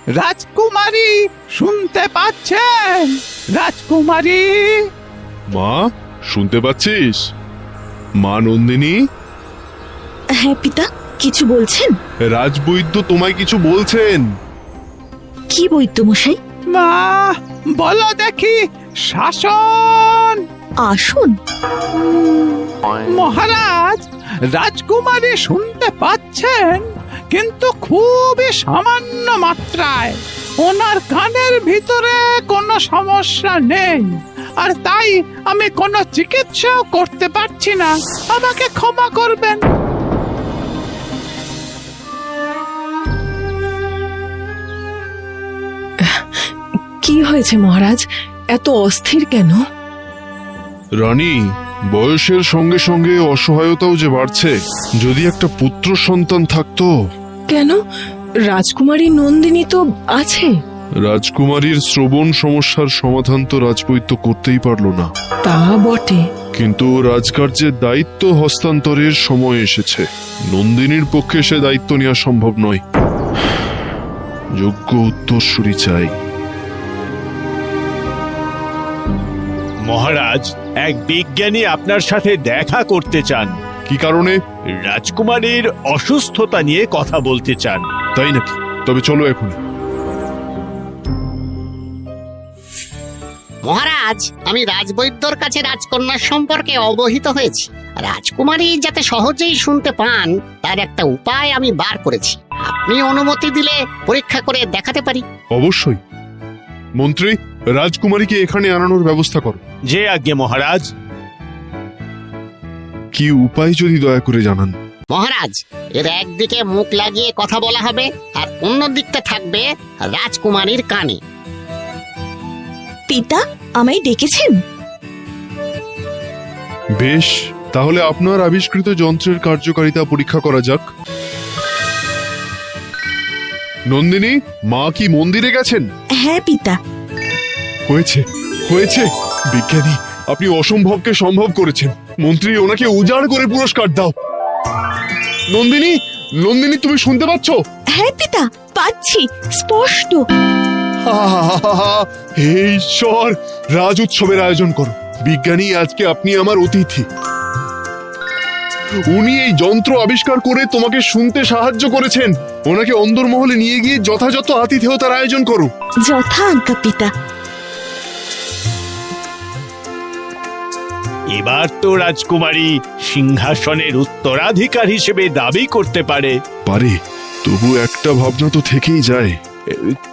রাজকুমারী শুনতে পাচ্ছেন? রাজকুমারী, মা, শুনতে পাচ্ছিস? মা নন্দিনী, হ্যাঁ পিতা, কিছু বলছেন? রাজবৈদ্য তোমায় কিছু বলছেন। কি বৈদ্য মশাই? মা বলো দেখি, শাসন। আসুন। মহারাজ, রাজকুমারী শুনতে পাচ্ছেন, কিন্তু খুবই সামান্য মাত্রায়। ওনার কানের ভিতরে কোনো সমস্যা নেই, আর তাই আমি কোনো চিকিৎসাও করতে পারছি না। আমাকে ক্ষমা করবেন। কি হয়েছে মহারাজ, এত অস্থির কেন? রানী, বয়সের সঙ্গে সঙ্গে অসহায়তাও যে বাড়ছে। যদি একটা পুত্র সন্তান থাকতো। কেন? রাজকুমারী নন্দিনী তো আছে। রাজকুমারীর শ্রবণ সমস্যার সমাধান তো রাজবৈদ্য করতেই পারলো না। তা বটে, কিন্তু রাজকার্যের দায়িত্ব হস্তান্তরের সময় এসেছে। নন্দিনীর পক্ষে সে দায়িত্ব নেওয়া সম্ভব নয়। যোগ্য উত্তরসূরি চাই। মহারাজ, এক বিজ্ঞানী আপনার সাথে দেখা করতে চান। কি কারণে? রাজকুমারীর অসুস্থতা নিয়ে কথা বলতে চান। তাই নাকি? তবে চলো এখন। মহারাজ, আমি রাজবৈদ্যর কাছে রাজকন্যার সম্পর্কে অবহিত হয়েছি। রাজকুমারী যাতে সহজেই শুনতে পান তার একটা উপায় আমি বার করেছি। আপনি অনুমতি দিলে পরীক্ষা করে দেখাতে পারি। অবশ্যই। মন্ত্রী, রাজকুমারীকে এখানে আনানোর ব্যবস্থা করো। যে আজ্ঞে মহারাজ। কি উপায় যদি দয়া করে জানান। মহারাজ, এর একদিকে মুখ লাগিয়ে কথা বলা হবে, আর অন্য দিকটা থাকবে রাজকুমারীর কানে। পিতা, আমায় ডেকেছেন? বেশ, তাহলে আপনার আবিষ্কৃত যন্ত্রের কার্যকারিতা পরীক্ষা করা যাক। নন্দিনী, মা কি মন্দিরে গেছেন? হ্যাঁ পিতা। হয়েছে, হয়েছে। বিজ্ঞানী, আপনি অসম্ভবকে সম্ভব করেছেন। মন্ত্রী, ওনাকে উজাড় করে পুরস্কার দাও। নন্দিনী, নন্দিনী, তুমি শুনতে পাচ্ছ? হ্যাঁ পিতা, পাচ্ছি স্পষ্ট। হে ঈশ্বর, রাজ উৎসবের আয়োজন করো। বিজ্ঞানী, আজকে আপনি আমার অতিথি। উনি এই যন্ত্র আবিষ্কার করে তোমাকে শুনতে সাহায্য করেছেন। ওনাকে অন্দরমহলে নিয়ে গিয়ে যথাযথ আতিথেয়তার আয়োজন করো। যথা আজ্ঞা পিতা। এবার তো রাজকুমারী সিংহাসনের উত্তরাধিকার হিসেবে দাবি করতে পারে। পারে, তবু একটা ভাবনা তো থেকেই যায়।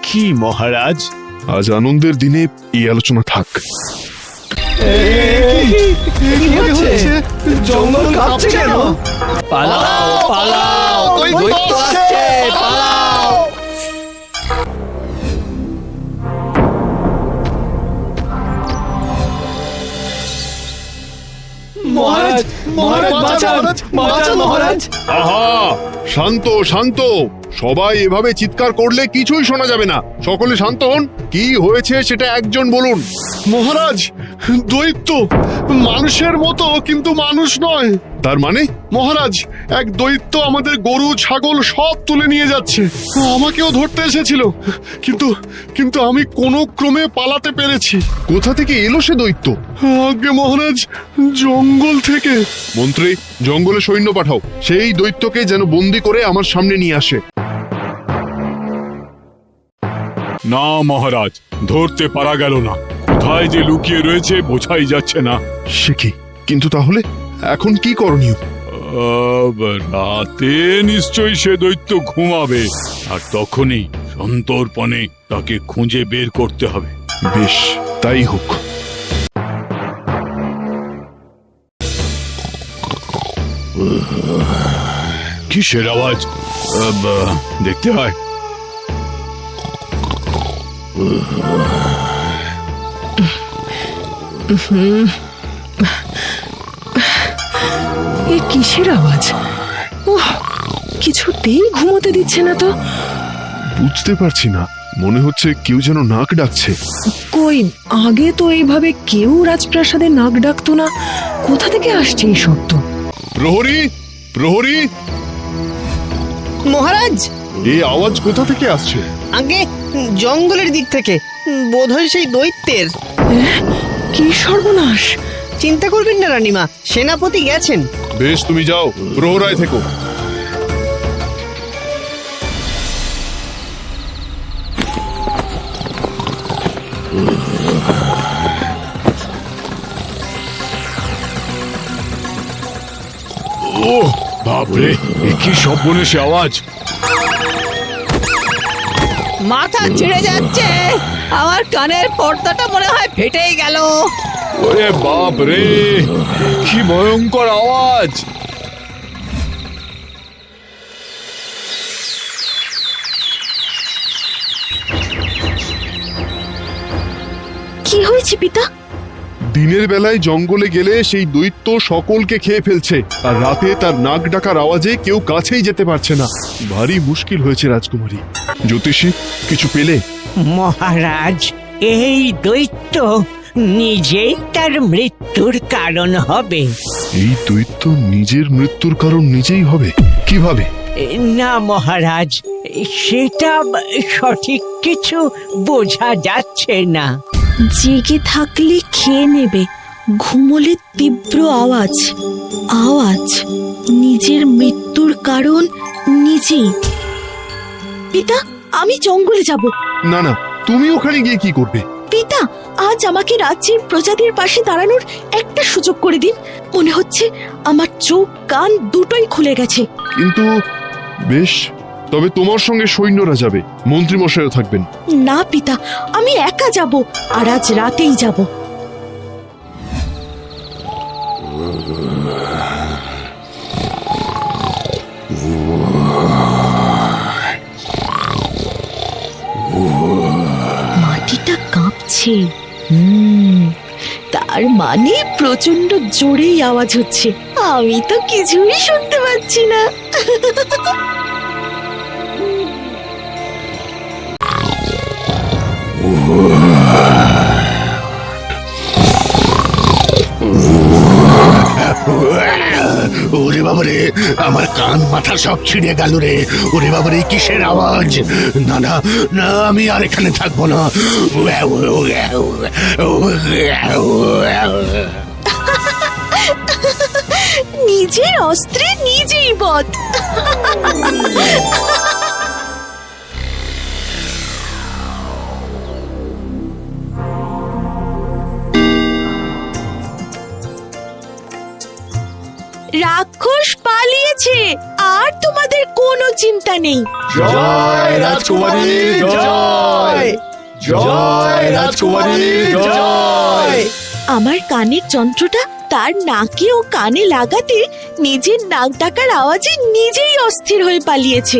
কি মহারাজ? আজ আনন্দের দিনে এই আলোচনা থাক। জঙ্গল কাঁপছে কেন? পালাও, পালাও, দৈত্য আসছে, পালাও। মহারাজ, মহারাজ, বাঁচান, বাঁচান মহারাজ। আহা, শান্ত, শান্ত। সবাই এভাবে চিৎকার করলে কিছুই শোনা যাবে না। সকলে শান্ত হন। কি হয়েছে সেটা একজন বলুন। মহারাজ, দৈত্য মানুষের মতো কিন্তু মানুষ নয়। তার মানে? মহারাজ, এক দৈত্য আমাদের গরু ছাগল সব তুলে নিয়ে যাচ্ছে। আমাকেও ধরতে এসেছিল, কিন্তু কিন্তু আমি কোনো ক্রমে পালাতে পেরেছি। কোথা থেকে এলো সে দৈত্য? আজ্ঞে মহারাজ, জঙ্গল থেকে। মন্ত্রী, জঙ্গলে সৈন্য পাঠাও। সেই দৈত্যকে যেন বন্দি করে আমার সামনে নিয়ে আসে। না মহারাজ, ধরতে পারা গেল না। কোথায় যে লুকিয়ে রয়েছে বোঝাই যাচ্ছে না। সে কি? কিন্তু তাহলে এখন কি করণীয়? রাতে নিশ্চয়ই সে দৈত্য ঘুমাবে, আর তখনই সন্তর্পণে তাকে খুঁজে বের করতে হবে। বেশ, তাই হোক। কিসের আওয়াজ? দেখতে হয়। এ কিসের আওয়াজ? ওহ, কিছুতেই ঘুমোতে দিচ্ছে না তো। বুঝতে পারছি না, মনে হচ্ছে কেউ যেন নাক ডাকছে। কই, আগে তো এইভাবে কেউ রাজপ্রাসাদে নাক ডাকতো না। কোথা থেকে আসছে এই শব্দ? প্রহরী, প্রহরী। মহারাজ, এই আওয়াজ কোথা থেকে আসছে? আগে জঙ্গলের দিক থেকে, বোধহয় সেই দৈত্যের। কি সর্বনাশ! চিন্তা করবেন না রানীমা, সেনাপতি গেছেন। বেশ, তুমি যাও, প্রহরায় থেকো। ও বাপরে, এ কি সর্বনেশে আওয়াজ! মাথা ছিঁড়ে যাচ্ছে, আমার কানের পর্দাটা মনে হয় ফেটেই গেল। ওরে বাপ রে, কি ভয়ঙ্কর আওয়াজ! কি হয়েছে পিতা? দিনের বেলায় জঙ্গলে গেলে সেই দৈত্য সকলকে খেয়ে ফেলছে, আর রাতে তার নাক ডাকার আওয়াজে কেউ কাছেই যেতে পারছে না। ভারী মুশকিল হয়েছে রাজকুমারী। জ্যোতিষী, কিছু পেলে? মহারাজ, এই দৈত্য নিজেই তার মৃত্যুর কারণ হবে। এই দৈত্য নিজের মৃত্যুর কারণ নিজেই হবে? কিভাবে? না মহারাজ, সেটা সঠিক কিছু বোঝা যাচ্ছে না। জেগে থাকলে খেয়ে নেবে, ঘুমোলে তীব্র আওয়াজ। আওয়াজ নিজের মৃত্যুর কারণ নিজেই। পিতা, আমি জঙ্গলে যাব। না না, তুমি ওখানে গিয়ে কি করবে? পিতা, আজ আমাকে রাজ্যের প্রজাদের পাশে দাঁড়ানোর একটা সুযোগ করে দিন। মনে হচ্ছে আমার চোখ কান দুটোই খুলে গেছে। কিন্তু বেশ, তবে তোমার সঙ্গে সৈন্যরা যাবে, মন্ত্রী মশাইও থাকবেন। না পিতা, আমি একা যাব, আর আজ রাতেই যাব। মাটিটা কাঁপছে। তার মানে প্রচন্ড জোরেই আওয়াজ হচ্ছে। আমি তো কিছুই শুনতে পাচ্ছি না। ওরে বাবারে, আমার কান মাথা সব ছিঁড়ে গেল রে। ওরে বাবারে, কিসের আওয়াজ! না না না, আমি আর এখানে থাকবো না। নিজের অস্ত্রে নিজেই বধ। রাক্ষস পালিয়েছে, আর তোমাদের কোনো চিন্তা নেই। জয় রাজকুমারী জয়! জয় রাজকুমারী জয়! আমার কানের যন্ত্রটা তার নাকে ও কানে লাগাতে নিজের নাক ডাকার আওয়াজে নিজেই অস্থির হয়ে পালিয়েছে।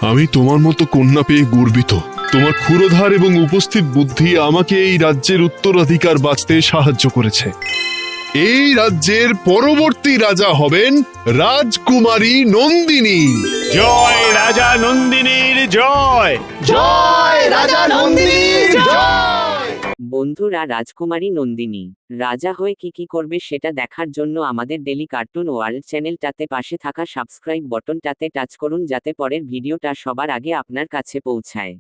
আমি তোমার মতো কন্যা পেয়ে গর্বিত। তোমার ক্ষুরধার এবং উপস্থিত বুদ্ধি আমাকে এই রাজ্যের উত্তরাধিকার বাঁচতে সাহায্য করেছে। এই রাজ্যের পরবর্তী রাজা হবেন রাজকুমারী নন্দিনী। জয় রাজা নন্দিনীর জয়! জয় রাজা নন্দিনীর জয়! বন্ধুরা, রাজকুমারী নন্দিনী রাজা হয়ে কি করবে সেটা দেখার জন্য আমাদের ডেলি কার্টুন ওয়ার্ল্ড চ্যানেলটাতে পাশে থাকা সাবস্ক্রাইব বটনটাতে টাচ করুন, যাতে পরের ভিডিওটা সবার আগে আপনার কাছে পৌঁছায়।